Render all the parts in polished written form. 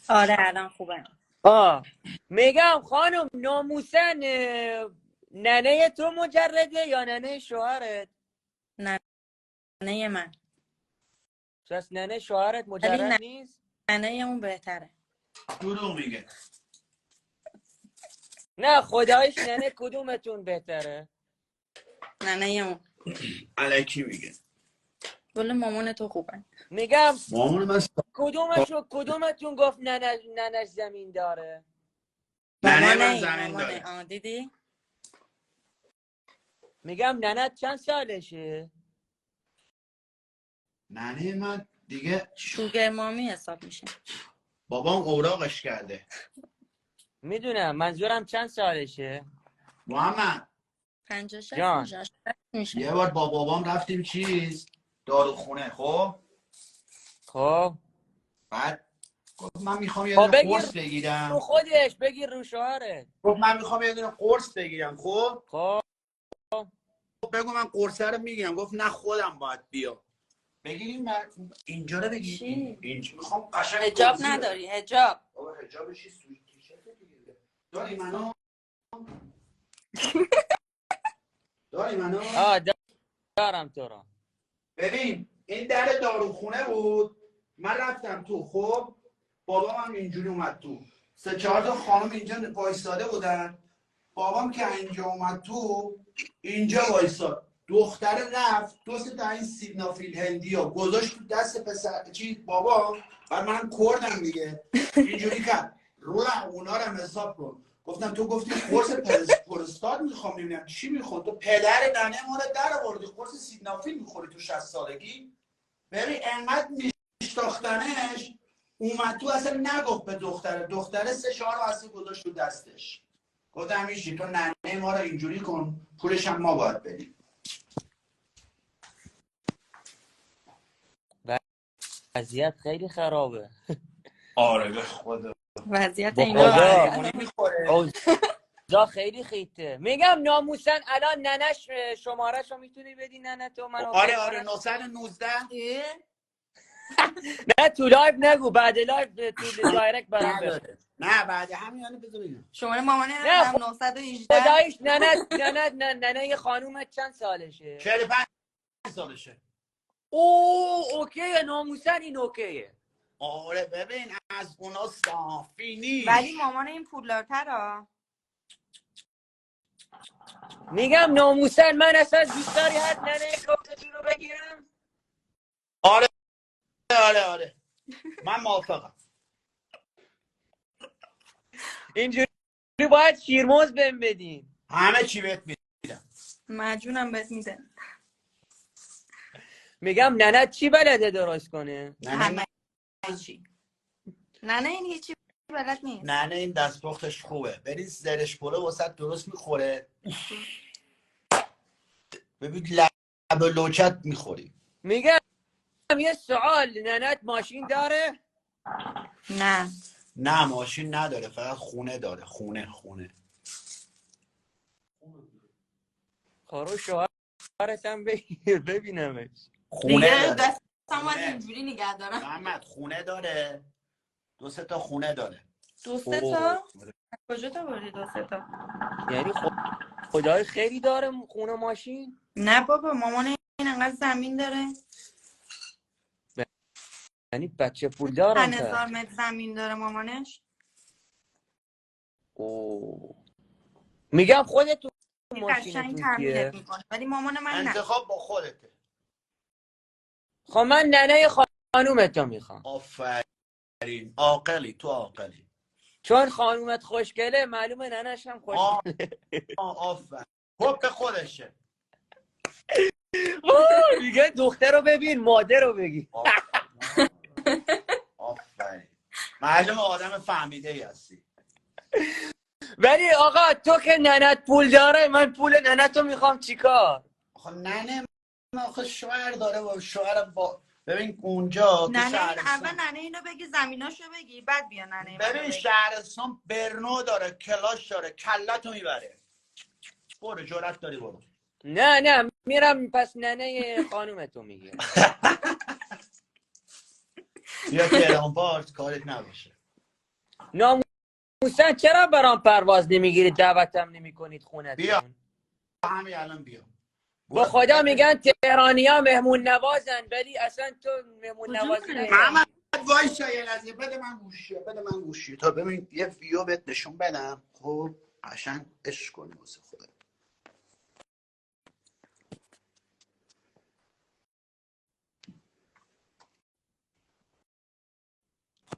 آره الان خوبه. میگم خانم ناموسن ننه تو مجرده یا ننه شوهرت؟ ننه من. پس ننه شوهرت ولی مجرد نیست؟ ننه اون بهتره. دروغ میگه. نه خدایش ننه کدومتون بهتره؟ ننه اون. الکی میگه. ولی مامان تو خوبه. میگم مامان من کدومتون گفت ننش زمین داره؟ ننه من مامانه زمین داره. مامانه دیدی؟ میگم ننت چند سالشه؟ ننه من دیگه شوگر مامی حساب میشه. بابام اوراقش کرده. میدونم منظورم چند سالشه؟ محمد 56 جان میشه. یه بار با بابام رفتیم داروخونه. خب بعد گفت من میخوام یه خب دونه بگیر قرص بگیرم. رو خودش، بگیر رو شوهرت. گفت من میخوام یه دونه قرص بگیرم. خب بگو من قرصه رو میگیرم. گفت نه خودم باید بیا بگیریم. اینجا رو بگیر. اینجا میخوام قشنگ حجاب نداری حجاب؟ بابا حجابش چی سویت تیشرت دیگه. داری منو دارم تو را. ببین این در داروخونه بود. من رفتم تو. بابام هم اینجوری اومد تو. 3-4 تا خانم اینجا وایساده بودن. بابام که اینجا اومد تو، اینجا وایساد. دختره رفت 2 تا این سیگنافیل هندی ها گذاشت تو دست پسر بابا. بعد من کردم دیگه اینجوری کرد رو اونا رو حساب کن. گفتم تو گفتی قرص پرستاد میخوام. ببینم چی میخواد. تو پدر ننه ما رو در آوردی قرص سیگنافیل میخوری تو 60 سالگی. ببین انقدر میشتاختنش اومد تو. اصلا نگفت به دختره 3-4 واسه گذاشت تو دستش. گفتم میشی تو ننه ما رو اینجوری کن، پولش هم ما باید بدیم. وضعیت خیلی خرابه. آره به خدا. وضعیت با اینا خدا مهمونی میخوره. اوضاع خیلی خیته. میگم ناموسن الان ننش شمارهشو میتونی بدی ننه تو من اوکی آره کنم؟ 919. نه تو لایف نگو، بعد لایف تو دایرکت برام بگو. نداره. نه بعد همین بذار بگم. شماره مامانه نه هم 918. خدایش ننه خانومت چند سالشه؟ 45 سالشه. اوکیه ناموسن این اوکیه. آره ببین از اونا صافی نیست. ولی مامان این پولدارتره. میگم ناموسن من اصلا دوست داری هر ننه کوکتون رو بگیرم؟ آره من موافقم. اینجوری باید شیرموز بهم بدین. همه چی بهت میدم. مجونم بهت میده. میگم ننه چی بلده درست کنه؟ همه چی. ننه این هیچی بلد نیست. ننه این دستپختش خوبه. برید زرش پلو واسه درست میخوره. ببین لب لوچت میخوری. میگم یه سوال، ننت ماشین داره؟ نه ماشین نداره، فقط خونه داره. خونه خارو شوهرتم بگیر ببینمش. دیگه داره. دستم باید اینجوری نگه دارم. محمد خونه داره. 2-3 تا خونه داره. 2-3 تا؟ کجا تا بردی 2-3 تا؟ یعنی خدای خیلی داره خونه ماشین؟ نه بابا مامان این انقدر زمین داره. یعنی بچه پول دارم 5000 متر زمین داره مامانش. میگم خودتون قشنگ ماشینتون کیه؟ میکنه ولی مامان من نه. انتخاب با خودته. خب من ننه خانومتو میخوام. آفرین عاقلی. تو عاقلی. چون خانومت خوشگله معلومه ننش هم خوشگله. آفرین. خب به خودشه. دیگه دختر رو ببین مادر رو بگی. آفرین. معلومه آدم فهمیده ای هستی. ولی آقا تو که ننت پول داره، من پول ننتو میخوام چیکار؟ آخه ننه آخه شوهر داره و شوهر با ببین اونجا تو شهرستان. اول ننه اینو بگی زمیناشو بگی بعد بیا ننه. ببین شهرستان برنو داره، کلاش داره، کلتو میبره. برو جرأت داری برو. نه میرم پس ننه خانومتو میگه. بیا تهران پارت کارت نباشه. ناموسن چرا برام پرواز نمیگیرید دعوتم نمیکنید بیا خونتون؟ همین الان بیا. با خدا میگن تهرانی‌ها مهمون نوازن ولی اصلا تو مهمون کجا نوازی می‌ری؟ محمد نکردی. وایسا یه لحظه، بده من گوشی تا ببین یه ویو بهت نشون بدم. خب قشنگ عشق کنی واسه خودت.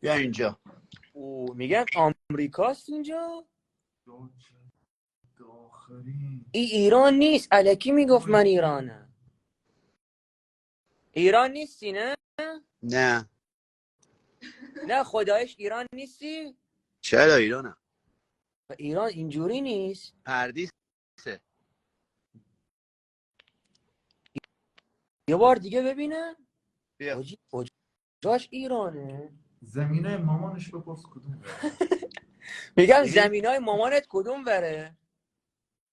بیا اینجا. او میگن آمریکاست اینجا؟ ای ایران نیست، الکی میگفت من ایرانم. ایران نیستی نه؟ نه نه خدایش ایران نیستی؟ چرا ایرانم؟ و ایران اینجوری نیست. پردیسه. یه بار دیگه ببینم. بیا حاجی کجاش ایرانه؟ زمینه مامانش بپرس کدوم میگم چی؟ زمینای مامانت کدوم بره؟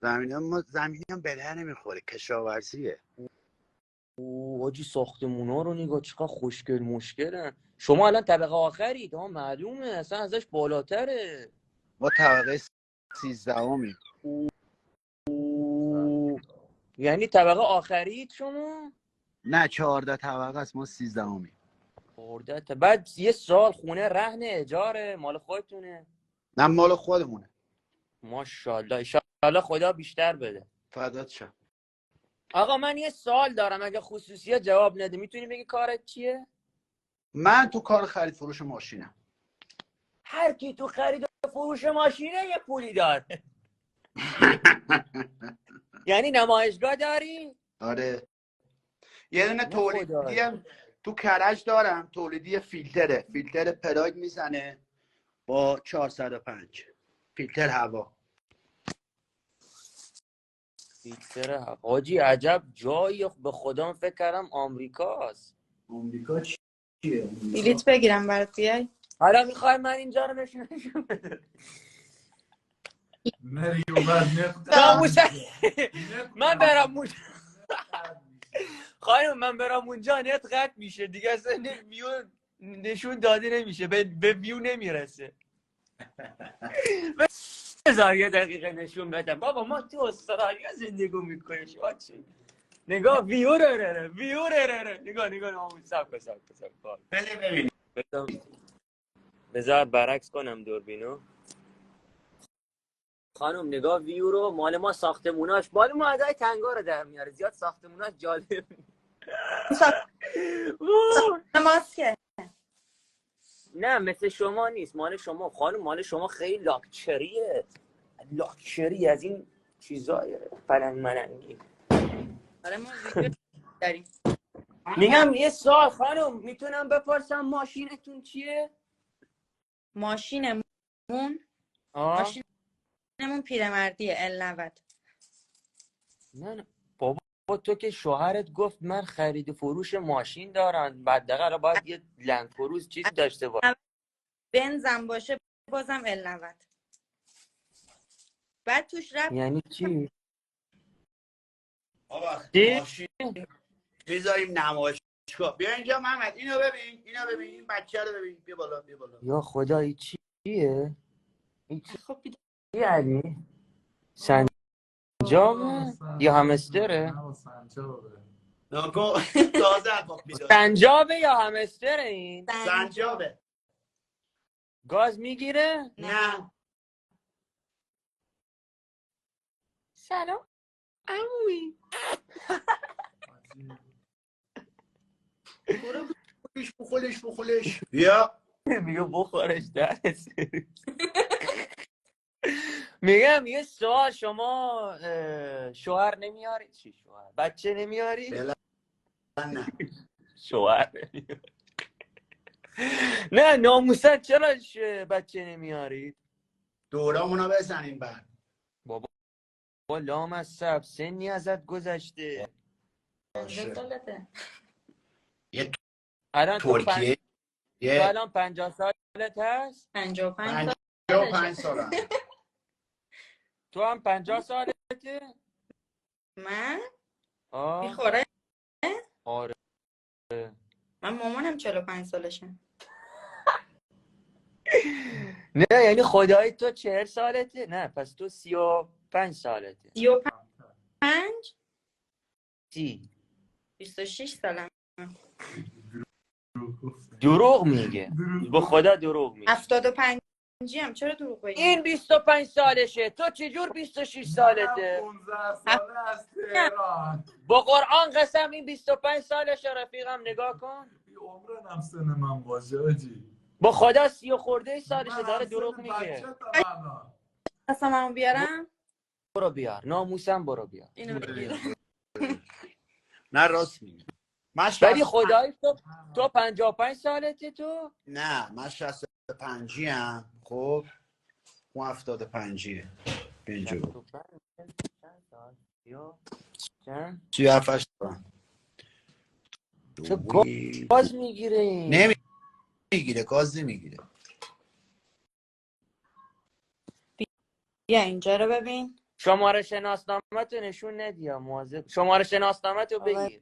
زمینی هم به در نمیخوره، کشاورزیه. او حاجی ساختمونا رو نگاه چقدر خوشگل مشکلن. شما الان طبقه آخرید ها، معلومه اصلا ازش بالاتره. ما طبقه 13 او یعنی طبقه آخرید شما؟ نه 14 طبقه است، ما 13. خوردت. بعد یه سال خونه رهن اجاره مال خودتونه؟ نه مال خودمونه. ماشاءالله ایشالله خدا بیشتر بده. فدات شم. آقا من یه سوال دارم، اگه خصوصیات جواب نده میتونی بگی کارت چیه؟ من تو کار خرید فروش ماشینم. هر کی تو خرید و فروش ماشینه یه پولی داره. یعنی نمایشگاه داری؟ آره یه دونه نه تولیدی خدایی. تو کرج دارم، تولیدی فیلتر پراگ میزنه با 405 فیلتر هوا. فیلتر حاجی عجب جایی، به خدا فکر کردم آمریکاست. آمریکا چیه؟ بلیط بگیرم برات بیای. حالا میخوای من اینجا رو نشون بده؟ نری و بعد نت ناموسن نت من برم اونجا. خانم من برم اونجا نت قطع میشه دیگه، اصلا ویو نشون داده نمیشه، به ویو نمیرسه. بذار یه دقیقه نشون بدم. بابا ما تو استرالیا زندگی میکنیم شما چی؟ نگاه ویو رو نگاه ناموس سب کن. بده ببین. بذار برعکس کنم دوربینو. خانم نگاه ویو رو، مال ما ساختموناش مال ما ادای تنگا رو در میاره، زیاد ساختموناش جالب. ماسکه نه مثل شما نیست، مال شما خانم، مال شما خیلی لاکچری از این چیزای پلنگ ملنگی. آره ما ویدیو داریم. میگم یه سوال خانم میتونم بپرسم ماشینتون چیه؟ ماشینمون آه؟ ماشینمون پیرمردیه L90. نه بابا تو که شوهرت گفت من خرید و فروش ماشین دارن، بعد باید یه لند کروز چیزی داشته باشه. بنزم باشه بازم L90. بعد توش رفت یعنی چی؟ آقا چی؟ ماشین بذاریم نمایشگاه. بیا اینجا محمد، اینو ببین این بچه رو ببین. بیا بالا یا خدا این چیه؟ این چی خب بیدار. یعنی؟ سنجابه؟ یا همستره؟ نه سنجابه. نگو تازه عقب میداد. سنجابه یا همستره این؟ سنجابه. گاز میگیره؟ نه سلام عمویی. برو. بخولش بیا. میگه بخورش در میگم یه سوال، شما شوهر نمیاری؟ چی شوهر؟ بچه نمیاری؟ نه شوهر نمیاری. نه ناموسن چرا بچه نمیارید؟ دورامونو بزنیم بعد. بابا لام از سب سنی ازت گذشته. چند سالته؟ یه الان ترکیه تو یه الان 50 سالت هست؟ 55 55 سالم. تو هم 50 سالته؟ من آه میخوره. آره. من مامانم 45 سالشه. نه یعنی خدایی تو 40 سالته؟ نه پس تو 35 سالته. 35 30. 26 سالم. دروغ میگه. با خدا دروغ میگه. 75 هم چرا دروغ بگم؟ این 25 سالشه، تو چجور 26 سالته؟ 15 ساله از تهران. با قرآن قسم این 25 سالشه رفیقم، نگاه کن. عمرن هم سن من باشه آجی. با خدا 30 خورده سالشه داره دروغ میگه. قسممو بیارم؟ برو بیار، ناموسم برو بیار. اینو بگیر. نه راست میگه. من ولی خدایی تو 55 سالته تو؟ نه من 65 ام. خب اون 75 اینجور 37 سال. چه گاز میگیره این؟ نمیگیره، گاز نمیگیره. بیا اینجا رو ببین. شماره شناسنامه تو نشون ندیا، مواظب. شماره شناسنامه تو بگیر.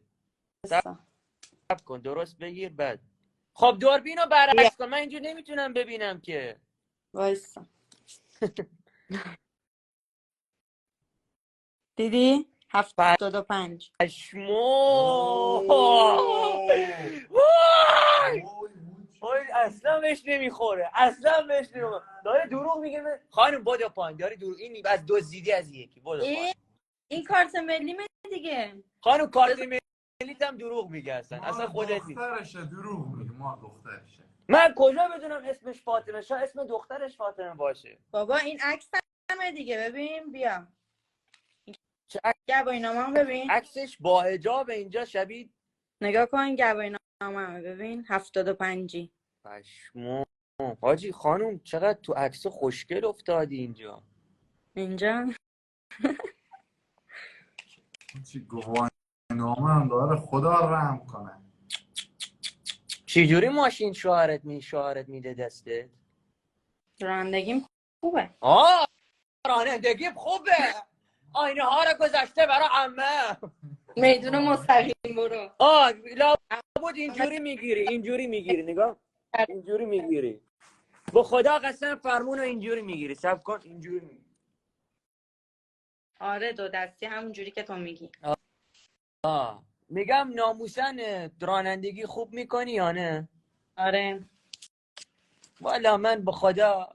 صبر کن درست بگیر بعد. خب دوربینو برعکس کن، من اینجا نمیتونم ببینم که. وایسا. دیدی؟ 75. اشمو اصلا بهش نمیخوره، اصلا بهش نمیخوره. داره دروغ میگه. خانم بودو پایین، داری دروغ. این از دزدیدی از یکی. بودو پایین. این کارت ملی دیگه. خانم کارت ملیت هم دروغ میگه. اصلا خودت نیست. دخترشه دروغ میگه. ما دخترشه. من کجا بدونم اسمش فاطمه؟ شاید اسم دخترش فاطمه باشه. بابا این عکس همه دیگه. ببین بیا. چه گواهینامه‌مو ببین. عکسش با حجاب اینجا شبیه. نگاه کن گواهینامه‌مو ببین. 75. پشمو حاجی خانم چقدر تو عکس خوشگل افتادی اینجا. اینجا چی گواهینامه هم داره، خدا رحم کنه. چجوری ماشین شوهرت میده دستت؟ رانندگیم خوبه. رانندگیم خوبه. آینه ها رو گذاشته برای عمه. میدون مستقیم برو. لابد اینجوری میگیری نگاه. اینجوری میگیری. با خدا قسم فرمون رو اینجوری میگیری. صبر کن اینجوری میگیری. آره دو دستی همونجوری که تو میگی. میگم ناموسن رانندگی خوب میکنی یا نه؟ آره. والا من به خدا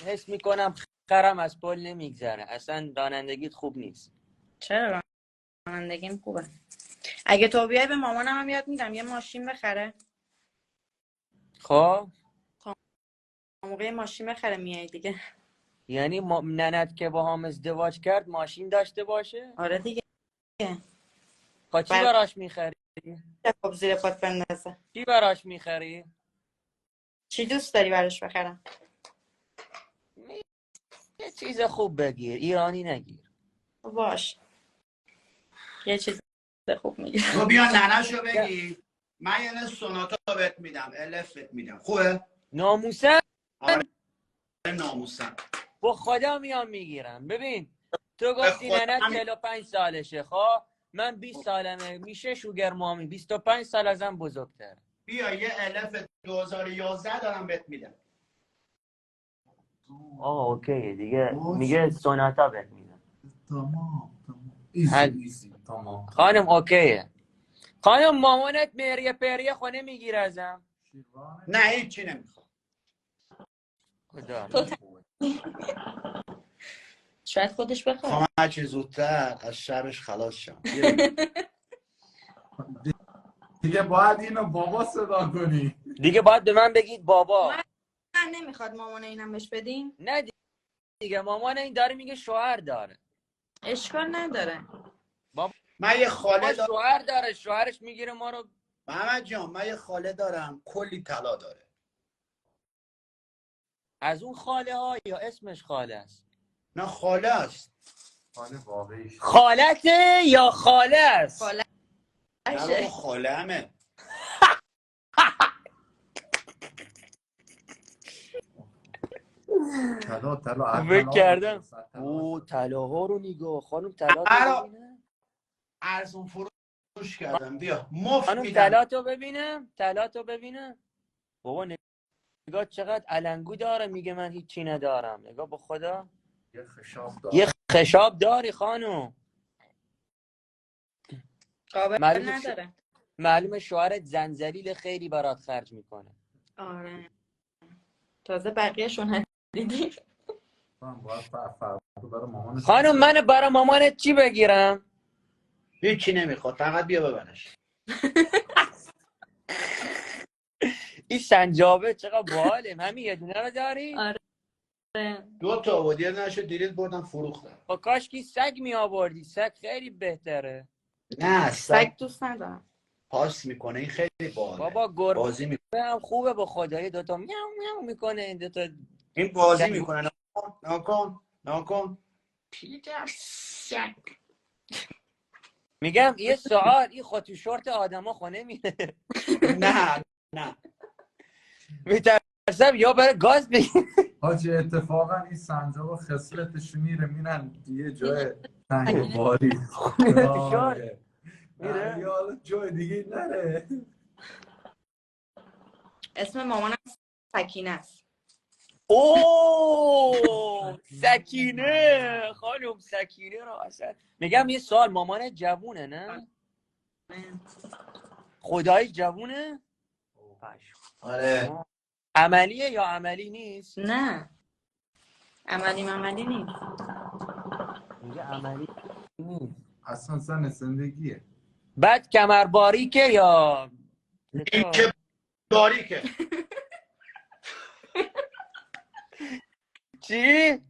حس میکنم خرم از پل نمیگذره. اصلا رانندگیت خوب نیست. چرا رانندگیم خوبه؟ اگه تو بیای به مامانم هم یاد میدم یه ماشین بخره. خب موقع ماشین بخره میای دیگه. یعنی ننت که با هم ازدواج کرد ماشین داشته باشه؟ آره دیگه. خب چی براش میخری؟ خب زیر پات بندازه. چی براش میخری؟ چی دوست داری براش بخرم؟ یه چیز خوب بگیر، ایرانی نگیر. باش یه چیز خوب میگیر. تو بیا ننشو بگی. من یه سوناتا بهت میدم، الف بهت میدم. خوبه؟ ناموسن؟ آره ناموسن. با خدا میام میگیرم. ببین تو گفتی ننت 45 سالشه. خب من 20 سالمه. میشه شوگر مامی 25 سال ازم بزرگتر. بیا یه الف 2011 دارم بهت میدم. اوکی دیگه. میگه سوناتا بهت میدم. تمام ایزی تمام. خانم اوکیه. خانم مامانت مریه پریه خونه میگیره ازم؟ نه هیچی نمیخوام. خدا شاید خودش بخواد. خواهم هرچی زودتر از شرش خلاص شم. دیگه باید اینو بابا صدا کنی. دیگه باید به من بگید بابا. من نمیخواد مامان اینم بهش بدین؟ نه دیگه مامان این داره میگه شوهر داره. اشکال نداره. من یه خاله دارم. شوهر داره، شوهرش میگیره ما رو. محمد جان من یه خاله دارم کلی طلا داره. از اون خاله ها یا اسمش خاله است؟ نه خاله است. خاله واقعیش. خالته یا خاله است؟ خاله. نه بابا خاله همه. طلا فکر کردم او طلاها رو نگاه. خانم طلا تو ببینم. ارزون فروش کردم. بیا مفت خانم میدم. طلا تو ببینم. بابا نگاه چقدر علنگو داره، میگه من هیچی ندارم. نگاه به خدا یه خشاب داره. یه خشاب داری خانم. قابل معلومه نداره. شوهرت زنجلیل خیلی برات خرج میکنه. آره تازه بقیه‌شون دیدی. من باید فردا برای مامانش خانم من برای مامانت چی بگیرم؟ هیچی نمیخواد، فقط بیا ببرش. این سنجابه چقدر باحاله. همین یه دونه رو داری؟ آره 2 تا بود، یه دونه‌شو دیریز بردم فروختم. با کاش کی سگ می آوردی. سگ خیلی بهتره. نه سگ دوست ندارم. پاس میکنه، این خیلی باحاله. بابا گربه بازی میکنه. هم خوبه به خدایی. دوتا میاو میاو میکنه. این دوتا این بازی میکنه. ناکن پیتر سگ. میگم یه سوال، این خود تو شورت آدما خونه میره؟ نه میترسم یا برای گاز بگیر. حاجی اتفاقا این سنجاب خصلتش میرن یه جای تنگ و باری. شورت میره. یا حالا جای دیگه نره. اسم مامانم سکینه است. اوه سکینه. خانم سکینه رو اصلا میگم یه سوال، مامان جوونه نه؟ خدای جوونه؟ آره عملیه یا عملی نیست؟ نه عملی نیست. میگه عملی نیست. اصلا سن زندگیه. بعد کمر باریکه یا نیمچه باریکه. چی؟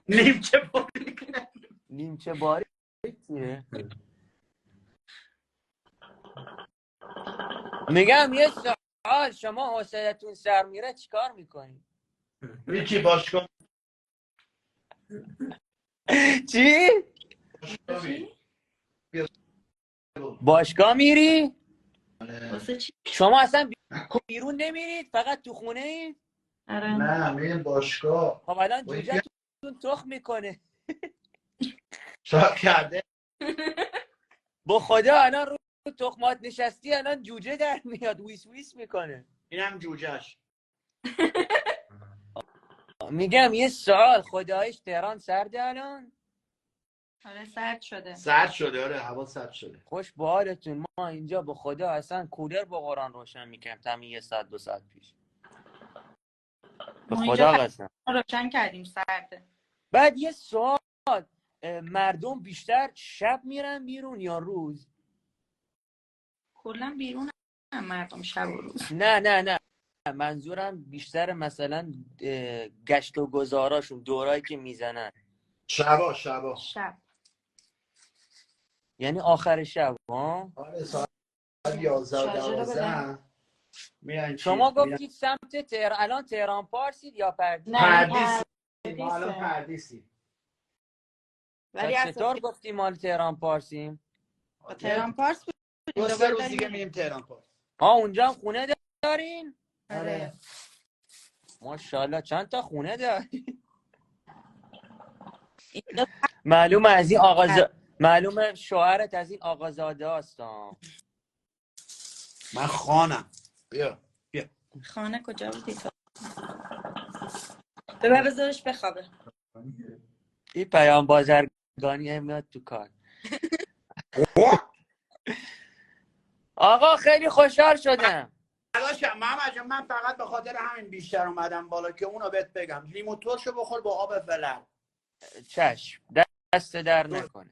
نیمچه باریکه. نیمچه باریکه. میگم یه سوال، شما حوصلتون سر میره چیکار میکنی؟ هیچی باشگاه. چی؟ باشگاه میری؟ واسه چی؟ شما اصلا بیرون نمیرید، فقط تو خونه اید؟ آره نه میریم باشگاه. خب الان جوجهتون تخم میکنه. شاید کرده. با خدا الان رو تخمات نشستی، الان جوجه در میاد ویس ویس میکنه. اینم جوجهش. میگم یه سوال، خدایش تهران سرده الان؟ آره سرد شده. سرد شده، آره هوا سرد شده. خوش به حالتون. ما اینجا به خدا اصلا کولر با قرآن روشن میکنم تا یه ساعت 2 ساعت پیش. به ما خدا اینجا قسم. روشن کردیم سرده. بعد یه سوال، مردم بیشتر شب میرن بیرون یا روز؟ کلا بیرون هم مردم شب و روز. نه منظورم بیشتر مثلا گشت و گذاراشون، دورایی که میزنن شب. شب. یعنی آخر شب ها؟ آره ساعت 11 میرن. شما گفتید سمت تهران، الان تهران پارسید یا پردیس؟ پردیس. ما الان پردیسیم. ولی چطور گفتی مال تهران پارسیم؟ تهران پارس بود. 2-3 روز دیگه میریم تهران پارس. ها اونجا هم خونه دارین؟ آره ماشاءالله چند تا خونه دارین؟ اینجا معلومه از این معلومه شوهرت از این آقازاده هستم. من خانم. بیا خانه کجا بودی تو؟ ببر بذارش بخوابه. این پیام بازرگانی هم میاد تو کار. آقا خیلی خوشحال شدم. داداشم محمد جان، من فقط به خاطر همین بیشتر اومدم بالا که اونو بهت بگم. لیمو ترشو بخور با آب ولر. چشم دست در نکنه.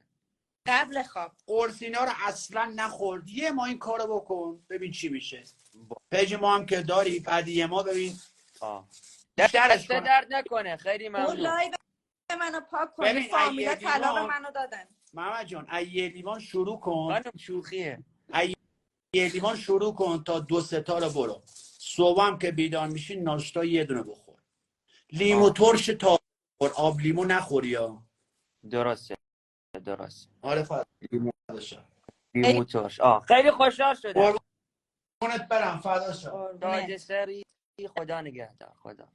قبل خواب قرصینا رو اصلا نخورد. یه ما این کارو بکن ببین چی میشه. پیج ما هم که داری، بعدی ما ببین. دست درد نکنه. خیلی اون ممنون. لایو منو پاک کن. ببین فامیلا طلا به منو دادن. محمد جان یه لیوان شروع کن. خانم شوخیه. یه لیوان شروع کن تا 2-3 تا رو برو. صبح هم که بیدار میشی ناشتا یه دونه بخور. لیمو ترش تا بخور، آب لیمو نخوری یا. درسته. آره لیمو ترش. خیلی خوشحال شدم. قربونت برم فدا شم. تاج سری. خدا نگهدار. خدا